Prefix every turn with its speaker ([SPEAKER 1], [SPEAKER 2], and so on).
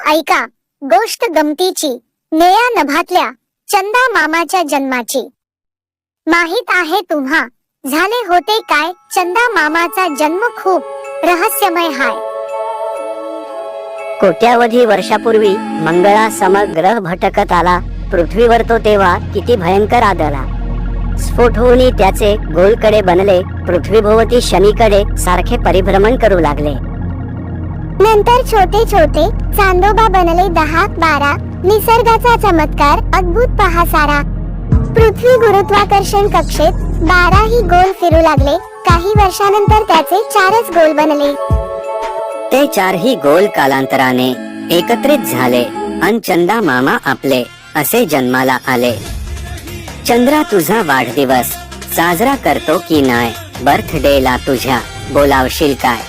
[SPEAKER 1] ऐका गोष्ट गमतीची, निळ्या नभातल्या चंदा मामाच्या जन्माची। माहित आहे तुम्हा झाले होते काय? चंदा मामाचा जन्म खूप रहस्यमय हाय।
[SPEAKER 2] कोट्यावधी वर्षापूर्वी मंगळा समग्रह भटकत आला पृथ्वीवर। तो तेव्हा किती भयंकर आदळला। स्फोट होऊन त्याचे गोलकडे बनले पृथ्वीभोवती शनीकडे सारखे परिभ्रमण करू लागले।
[SPEAKER 1] नंतर छोटे छोटे चांदोबा बनले 10-12। निसर्गाचा चमत्कार अद्भुत पहा सारा। पृथ्वी गुरुत्वाकर्षण कक्षेत 12 ही गोल फिरू लागले। काही वर्षानंतर त्याचे 4च गोल बनले।
[SPEAKER 2] ते 4ही गोल कालांतराने एकत्रित झाले अन चंदा मामा आपले असे जन्माला आले। चंद्रा तुझा वाढदिवस साजरा करतो की नाय? बर्थडेला तुझ्या बोलावशील काय?